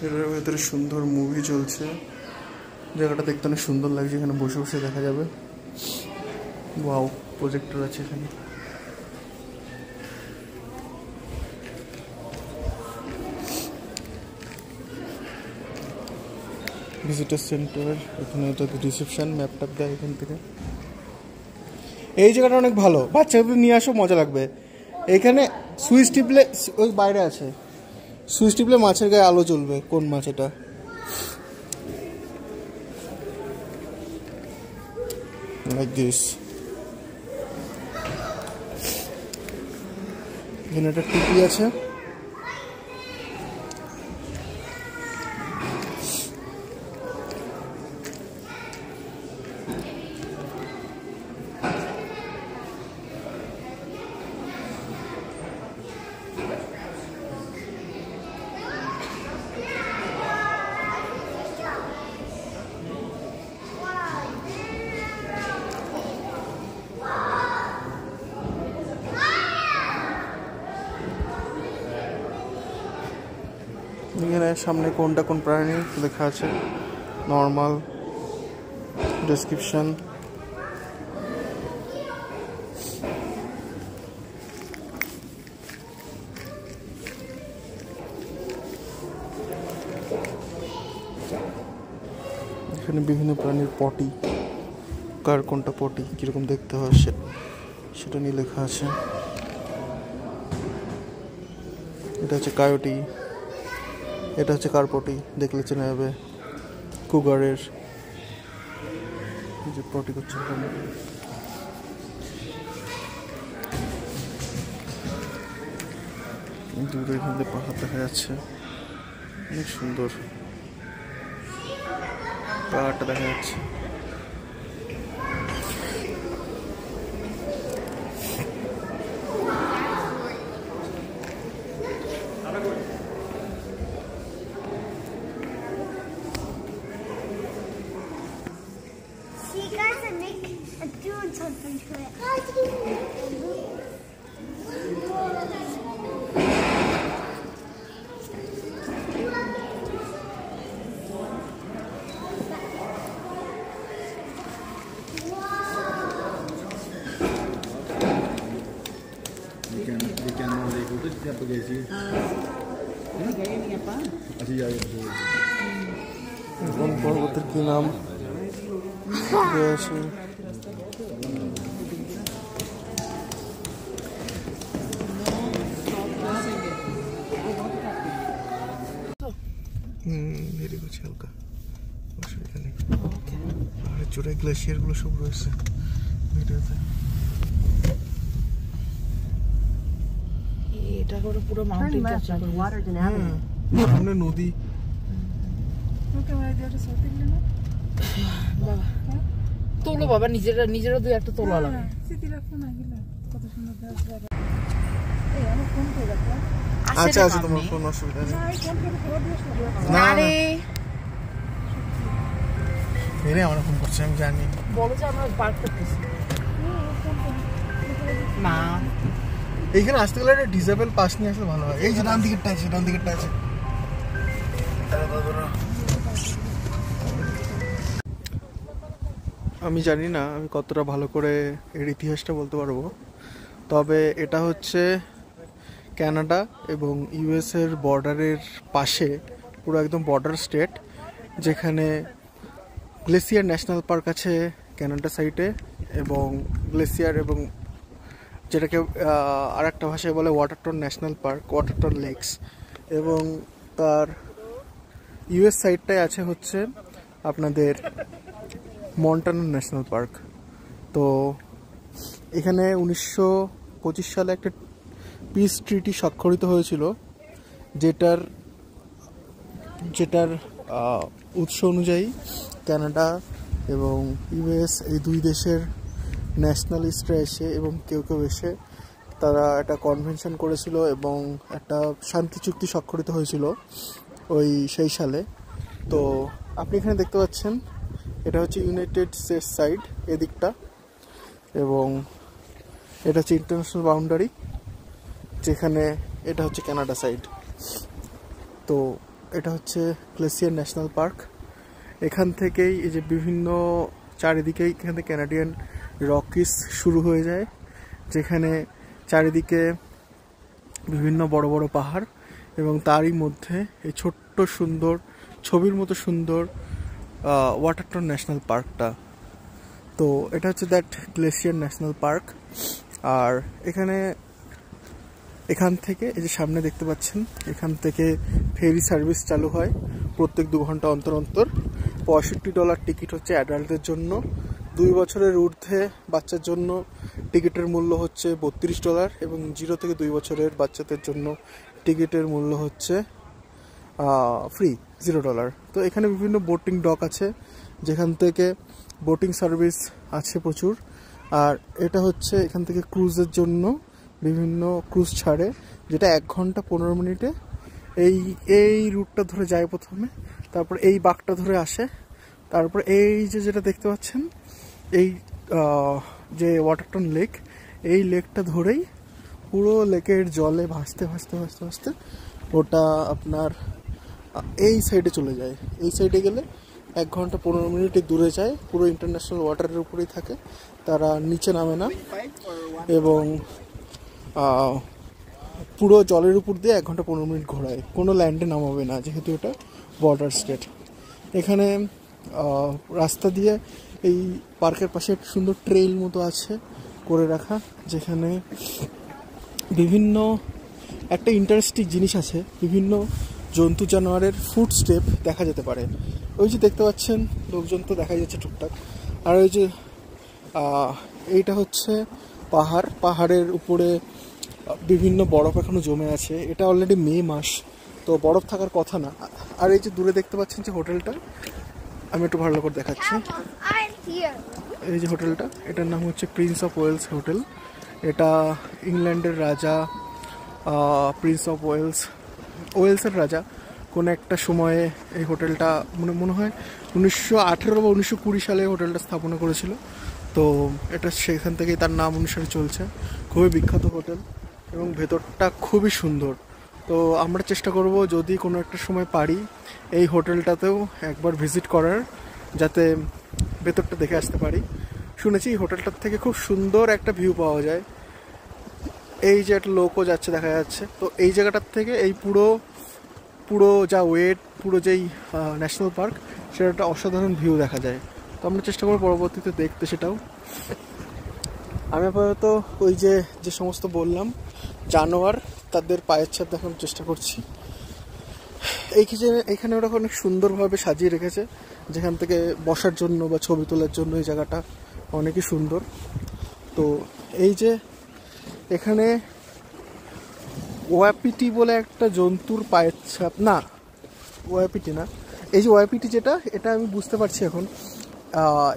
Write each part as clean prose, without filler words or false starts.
এর ভেতরে সুন্দর মুভি চলছে, জায়গাটা দেখতে অনেক সুন্দর লাগছে, এখানে বসে বসে দেখা যাবে। ওয়াও, প্রজেক্টর আছে এখানে। ভিজিটার সেন্টার, এখানে এটা রিসেপশন, ম্যাপটপ দেয় এখান থেকে। এই জায়গাটা অনেক ভালো, বাচ্চাদের নিয়ে আসো, মজা লাগবে। এখানে সুইচ টিপলে, ওই বাইরে আছে, সুইচ টিপলে মাছের গায়ে আলো জ্বলবে। কোন মাছ এটা? Like this. এখানে একটা টিপি আছে। এখানে সামনে কোনটা কোন প্রাণী লেখা আছে, নর্মাল, ডেসক্রিপশন। এখানে বিভিন্ন প্রাণীর পটি, কার কোনটা পটি কিরকম দেখতে হয় সেটা নিয়ে লেখা আছে। এটা হচ্ছে কায়োটি, এটা হচ্ছে কার পটি, দেখলে চেনা যাবে। কুগারের যে পটি করছে এখানে। দূরে এখান থেকে পাহাড় দেখা যাচ্ছে, অনেক সুন্দর পাহাড়টা দেখা যাচ্ছে। কোন পর্বতের কি নাম আছে? ভেরি গুড, হালকা অসুবিধা নেই। পাহাড়ের চূড়ায় গ্লেশিয়ার গুলো সব রয়েছে ভিডিওতে। এটা করে পুরো মাউন্টেন ক্যাপচার করে, সামনে নদী। তোলো বাবা, নিজেরা দুই একটা তোলা লাগে। আচ্ছা আচ্ছা, তোমার কোনো অসুবিধা নেই। না রে, মেরে আমার ফোন করছে, আমি জানি। বলো যে আমরা পার্ক করতেছি না। এইখানে আসতে গেলে একটা ডিসেবল পাস নিয়ে আসলে ভালো হয়। এই যে ডান দিকেরটা আছে, ডান দিকেরটা আছে। আমি জানি না আমি কতটা ভালো করে এর ইতিহাসটা বলতে পারবো, তবে এটা হচ্ছে কানাডা এবং ইউএস এর বর্ডারের পাশে, পুরো একদম বর্ডার স্টেট, যেখানে গ্লেসিয়ার ন্যাশনাল পার্ক আছে কানাডা সাইডে, এবং গ্লেসিয়ার এবং যেটাকে আর একটা ভাষায় বলে ওয়াটারটন ন্যাশনাল পার্ক, ওয়াটারটন লেকস। এবং তার ইউএস সাইডটায় আছে হচ্ছে আপনাদের মন্টানা ন্যাশনাল পার্ক। তো এখানে 1925 সালে একটা পিস ট্রিটি স্বাক্ষরিত হয়েছিল, যেটার উৎস অনুযায়ী কানাডা এবং ইউএস এই দুই দেশের ন্যাশনালিস্টরা এসে এবং কেউ কেউ এসে তারা একটা কনভেনশন করেছিল এবং একটা শান্তি চুক্তি স্বাক্ষরিত হয়েছিল ওই সেই সালে। তো আপনি এখানে দেখতে পাচ্ছেন এটা হচ্ছে ইউনাইটেড স্টেটস সাইড এদিকটা, এবং এটা হচ্ছে ইন্টারন্যাশনাল বাউন্ডারি, যেখানে এটা হচ্ছে কানাডা সাইড। তো এটা হচ্ছে গ্লেসিয়ার ন্যাশনাল পার্ক। এখান থেকেই এই যে বিভিন্ন চারিদিকেই এখান থেকে ক্যানাডিয়ান রকিস শুরু হয়ে যায়, যেখানে চারিদিকে বিভিন্ন বড় বড় পাহাড় এবং তারই মধ্যে এই ছোট্ট সুন্দর ছবির মতো সুন্দর ওয়াটারটন ন্যাশনাল পার্কটা। তো এটা হচ্ছে দ্যাট গ্লেসিয়ার ন্যাশনাল পার্ক। আর এখান থেকে এই যে সামনে দেখতে পাচ্ছেন, এখান থেকে ফেরি সার্ভিস চালু হয় প্রত্যেক 2 ঘন্টা অন্তর অন্তর। $65 টিকিট হচ্ছে অ্যাডাল্টদের জন্য, 2 বছরের ঊর্ধ্বে বাচ্চার জন্য টিকিটের মূল্য হচ্ছে $32 এবং 0 থেকে 2 বছরের বাচ্চাদের জন্য টিকিটের মূল্য হচ্ছে ফ্রি, $0। তো এখানে বিভিন্ন বোটিং ডক আছে, যেখান থেকে বোটিং সার্ভিস আছে প্রচুর। আর এটা হচ্ছে এখান থেকে ক্রুজের জন্য বিভিন্ন ক্রুজ ছাড়ে, যেটা 1 ঘন্টা 15 মিনিটে এই রুটটা ধরে যায় প্রথমে, তারপর এই বাঁকটা ধরে আসে, তারপর এই যেটা দেখতে পাচ্ছেন এই যে ওয়াটারটন লেক, এই লেকটা ধরেই পুরো লেকের জলে ভাসতে ভাসতে ভাসতে ভাসতে ওটা আপনার এই সাইডে চলে যায়। এই সাইডে গেলে 1 ঘন্টা 15 মিনিটে দূরে যায়, পুরো ইন্টারন্যাশনাল ওয়াটারের উপরেই থাকে, তারা নিচে নামে না এবং পুরো জলের উপর দিয়ে 1 ঘন্টা 15 মিনিট ঘোরায়, কোনো ল্যান্ডে নামাবে না যেহেতু এটা বর্ডার স্টেট। এখানে রাস্তা দিয়ে এই পার্কের পাশে একটা সুন্দর ট্রেইল মতো আছে করে রাখা, যেখানে বিভিন্ন একটা ইন্টারেস্টিং জিনিস আছে, বিভিন্ন জন্তু জানোয়ারের ফুট স্টেপ দেখা যেতে পারে। ওই যে দেখতে পাচ্ছেন লোকজন তো দেখা যাচ্ছে টুকটাক। আর ওই যে এইটা হচ্ছে পাহাড়ের উপরে বিভিন্ন বরফ এখনো জমে আছে। এটা অলরেডি মে মাস, তো বরফ থাকার কথা না। আর এই যে দূরে দেখতে পাচ্ছেন যে হোটেলটা, আমি একটু ভালো করে দেখাচ্ছি। এই যে হোটেলটা, এটার নাম হচ্ছে প্রিন্স অফ ওয়েলস হোটেল। এটা ইংল্যান্ডের রাজা প্রিন্স অফ ওয়েলসের রাজা কোনো একটা সময়ে এই হোটেলটা মনে হয় 1918 বা 1920 সালে হোটেলটা স্থাপনা করেছিল। তো এটা সেখান থেকেই তার নাম অনুসারে চলছে। খুবই বিখ্যাত হোটেল এবং ভেতরটা খুবই সুন্দর। তো আমরা চেষ্টা করব যদি কোনো একটা সময় পারি এই হোটেলটাতেও একবার ভিজিট করার, যাতে ভেতরটা দেখে আসতে পারি। শুনেছি এই হোটেলটার থেকে খুব সুন্দর একটা ভিউ পাওয়া যায়। এই যে একটা লোকও যাচ্ছে দেখা যাচ্ছে, তো এই জায়গাটার থেকে এই পুরো যা পুরো যেই ন্যাশনাল পার্ক, সেটা একটা অসাধারণ ভিউ দেখা যায়। তো আমরা চেষ্টা করবো পরবর্তীতে দেখতে সেটাও। আমি আপাতত ওই যে সমস্ত বললাম জানোয়ার, তাদের পায়ের ছাপ দেখানোর চেষ্টা করছি। এইখানে ওরা অনেক সুন্দরভাবে সাজিয়ে রেখেছে, যেখান থেকে বসার জন্য বা ছবি তোলার জন্য এই জায়গাটা অনেকই সুন্দর। তো এই যে এখানে ওয়াপিটি বলে একটা জন্তুর পায়ের ছাপ, না ওয়াপিটি না, এই যে ওয়াপিটি যেটা, এটা আমি বুঝতে পারছি এখন,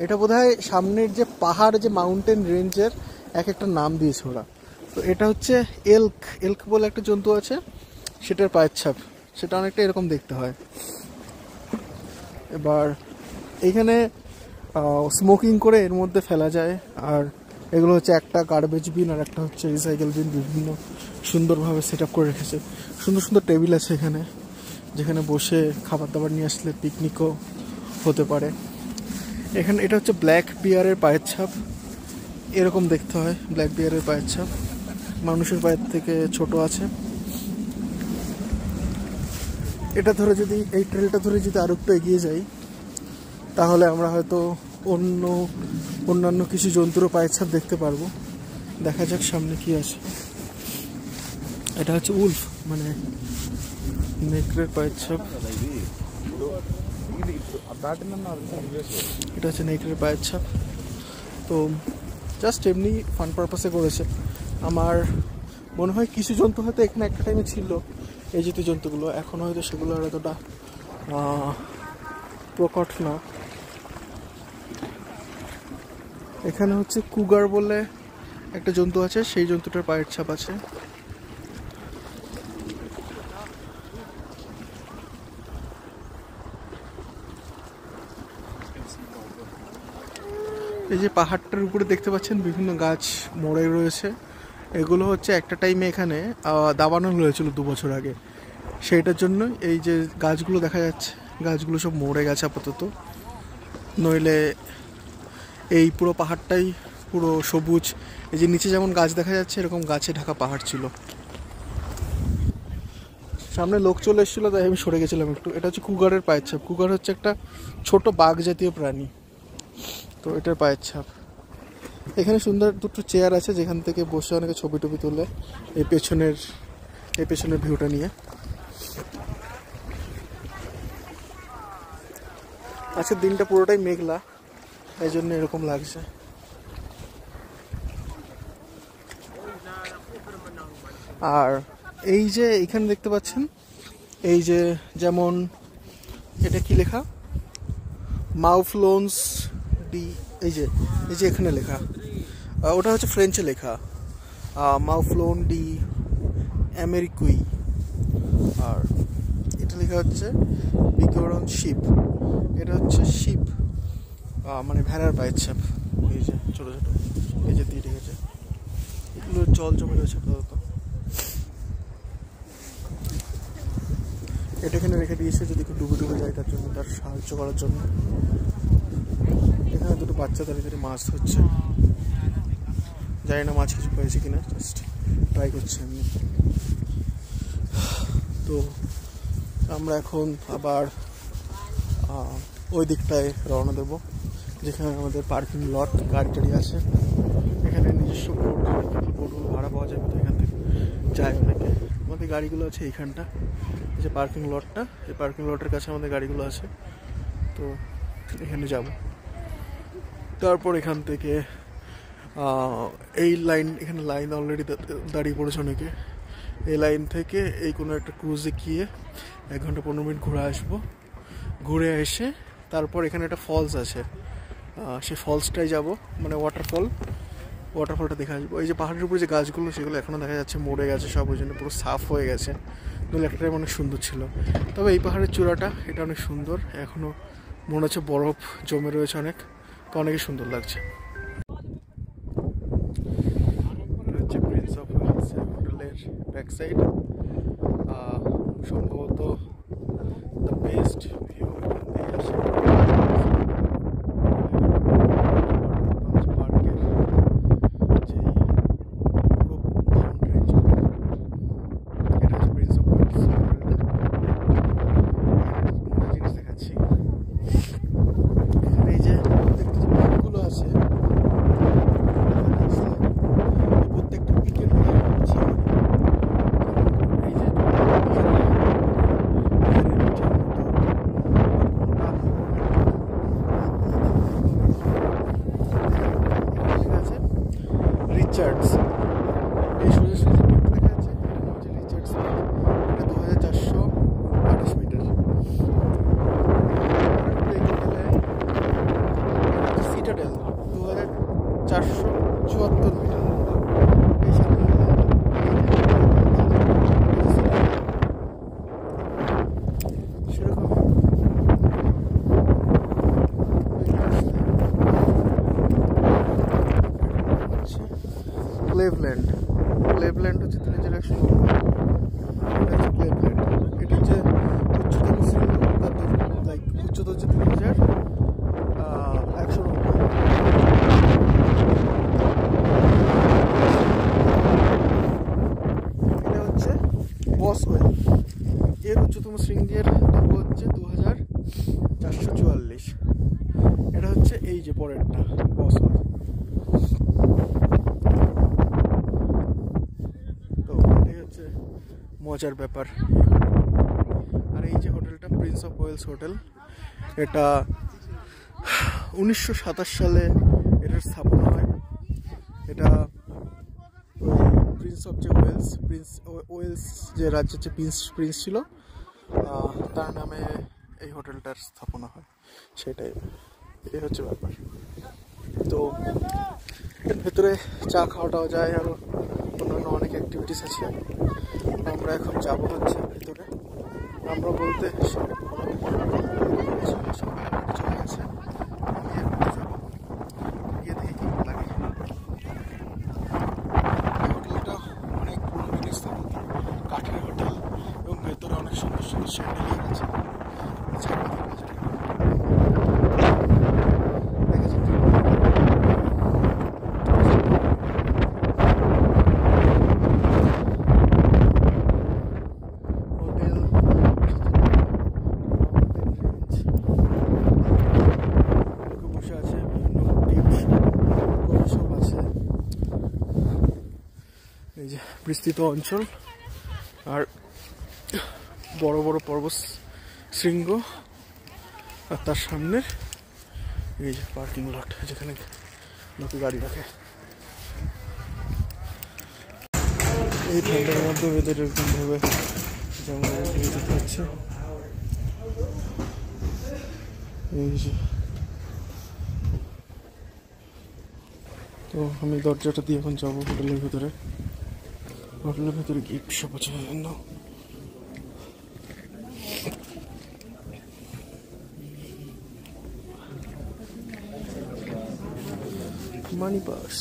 এটা বোধহয় সামনের যে পাহাড়, যে মাউন্টেন রেঞ্জের এক একটা নাম দিয়েছে ওরা। তো এটা হচ্ছে এলক বলে একটা জন্তু আছে, সেটার পায়ের ছাপ, সেটা অনেকটা এরকম দেখতে হয়। এবার এইখানে স্মোকিং করে এর মধ্যে ফেলা যায়। আর এগুলো হচ্ছে একটা গার্বেজ বিন আর একটা হচ্ছে রিসাইকেল বিন, বিভিন্ন সুন্দরভাবে সেট আপ করে রেখেছে। সুন্দর সুন্দর টেবিল আছে এখানে, যেখানে বসে খাবার দাবার নিয়ে আসলে পিকনিকও হতে পারে। এখানে এটা হচ্ছে ব্ল্যাক বিয়ারের পায়ের ছাপ, এরকম দেখতে হয় ব্ল্যাক বিয়ারের পায়ের ছাপ, মানুষের পায়ের থেকে ছোট আছে। এটা ধরে যদি এই ট্রেলটা ধরে যদি আরো একটু এগিয়ে যাই, তাহলে আমরা হয়তো অন্যান্য কিছু জন্তুরও পায়ের ছাপ দেখতে পারবো। দেখা যাক সামনে কি আছে। এটা হচ্ছে উলফ, মানে নেকড়ের পায়ের ছাপ। এটা হচ্ছে নেকড়ের পায়ের ছাপ। তো জাস্ট এমনি ফান পারপাসে করেছে। আমার মনে হয় কিছু জন্তু হয়তো এখানে একটা টাইমে ছিল, এই জাতীয় জন্তুগুলো, এখন হয়তো সেগুলো আর এতটা প্রকট না। এখানে হচ্ছে কুগার বলে একটা জন্তু আছে, সেই জন্তুটার পায়ের ছাপ আছে। এই যে পাহাড়টার উপরে দেখতে পাচ্ছেন বিভিন্ন গাছ মরে রয়েছে, এগুলো হচ্ছে একটা টাইমে এখানে দাবানল হয়েছিল 2 বছর আগে। সেইটার জন্য এই যে গাছগুলো দেখা যাচ্ছে, গাছগুলো সব মরে গেছে আপাতত, নইলে এই পুরো পাহাড়টাই পুরো সবুজ। এই যে নিচে যেমন গাছ দেখা যাচ্ছে এরকম গাছে ঢাকা পাহাড় ছিল। সামনে লোক চলে এসেছিলো তাই আমি সরে গেছিলাম একটু। এটা হচ্ছে কুগারের পায়ের ছাপ। কুগার হচ্ছে একটা ছোট বাঘ জাতীয় প্রাণী, তো এটার পায়ের ছাপ। এখানে সুন্দর দুটো চেয়ার আছে যেখান থেকে বসে অনেকে ছবি টবি তোলে এই পেছনের ভিউটা নিয়ে। আজকের দিনটা পুরোটাই মেঘলা, এই জন্য এরকম লাগছে। আর এই যে এখানে দেখতে পাচ্ছেন, এই যে যেমন এটা কি লেখা, মাউফলোন্স ডি, এই যে এখানে লেখা, ওটা হচ্ছে ফ্রেঞ্চে লেখা, মাউফলোন ডি আমেরিকুই। আর এটা লেখা হচ্ছে বিগরন শিপ, এটা হচ্ছে শিপ, মানে ভেড়ার পায়ের ছাপ। এই যে ছোটো ছোটো এই যে দিয়ে রেখেছে, এগুলো জল জমে রয়েছে আপাতত। এটা এখানে রেখে দিয়েছে যদি কেউ ডুবে যায় তার জন্য, তার সাহায্য করার জন্য। এখানে দুটো বাচ্চা দাঁড়িয়ে মাছ ধরছে, জানি না মাছ কিছু পেয়েছে কিনা, জাস্ট ট্রাই করছে এমনি। তো আমরা এখন আবার ওই দিকটায় রওনা দেবো যেখানে আমাদের পার্কিং লট, গাড়ি টাড়ি আছে। এখানে নিজস্ব বোটগুলো ভাড়া পাওয়া যাবে, তো এখান থেকে যায় অনেকে। আমাদের গাড়িগুলো আছে এইখানটা, এই যে পার্কিং লটটা, এই পার্কিং লটের কাছে আমাদের গাড়িগুলো আছে, তো এখানে যাব। তারপর এখান থেকে এই লাইন, এখানে লাইন অলরেডি দাঁড়িয়ে পড়েছে অনেকে। এই লাইন থেকে এই কোনো একটা ক্রুজে গিয়ে 1 ঘন্টা 15 মিনিট ঘুরে আসবো। ঘুরে এসে তারপর এখানে একটা ফলস আছে, সেই ফলসটাই যাব, মানে ওয়াটারফলটা দেখে আসবো। এই যে পাহাড়ের উপরে যে গাছগুলো সেগুলো এখনও দেখা যাচ্ছে মরে গেছে সব, ওই জন্য পুরো সাফ হয়ে গেছে। নইলে একটা টাইম অনেক সুন্দর ছিল। তবে এই পাহাড়ের চূড়াটা এটা অনেক সুন্দর, এখনও মনে হচ্ছে বরফ জমে রয়েছে অনেক, তো অনেকই সুন্দর লাগছে। হচ্ছে প্রিন্স অফ ওয়েলস হোটেলের ব্যাক সাইড, সম্ভবত দ্য বেস্ট ভিউ আসে পার্কের যে পুরো মাউন্ট রেঞ্জ। এটা হচ্ছে প্রিন্স অফ ওয়েলস হোটেলটা। জিনিস দেখাচ্ছি, এখানে এই যে দেখতে যে পিকগুলো আছে, প্রত্যেকটা পিকের আছে এই যে রিচার্ডস, এই সোজা সোজা পিকটা দেখা যাচ্ছে, এটা হচ্ছে রিচার্ডস পিক। এটা 2428 মিটার। Citadel 2474 metre. এই সামনে সেরকম ক্লেভল্যান্ড হচ্ছে 3190। এটা হচ্ছে ক্লেভল্যান্ড, এটা হচ্ছে উচ্চতম শৃঙ্গ, লাইক উচ্চতা হচ্ছে 3190। এটা হচ্ছে বসওয়েল, এর উচ্চতম শৃঙ্গের দৈর্ঘ্য হচ্ছে 2444। এটা হচ্ছে এই যে পরেরটা বসওয়েল। তো এটাই হচ্ছে মজার ব্যাপার। আর এই যে হোটেলটা প্রিন্স অফ ওয়েলস হোটেল, এটা 1927 সালে এটার স্থাপনা হয়। এটা প্রিন্স অফ যে ওয়েলস যে রাজ্যের যে প্রিন্স ছিল তার নামে এই হোটেলটার স্থাপনা হয়, সেটাই এই হচ্ছে ব্যাপার। তো এর ভেতরে চা খাওয়াটাও যায়, আরও অন্যান্য অনেক অ্যাক্টিভিটিস আছে। আমরা এখন যাবো হচ্ছে ভেতরে, আমরা বলতে চলে গেছে, গিয়ে দেখি কি লাগে। হোটেলটা অনেক পুরোনো দিনের স্থাপত্য, কাঠের হোটেল, এবং ভেতরে অনেক সুন্দর সুন্দর স্যান্ডেলিয়ে গেছে। বসে আছে, বিভিন্ন সব আছে। এই যে বিস্তৃত অঞ্চল আর বড় বড় পর্বত শৃঙ্গ, আর তার সামনে এই যে পার্কিং লট যেখানে লোকে গাড়ি রাখে। এই ঠান্ডার মধ্যে এদের এরকম ভাবে জঙ্গলে নিয়ে যেতে হচ্ছে। এই যে তো আমি দরজাটা দিয়ে এখন যাবো হোটেলের ভেতরে। হোটেলের ভেতরে গিফট শপ আছে জন্য। মানি পার্স,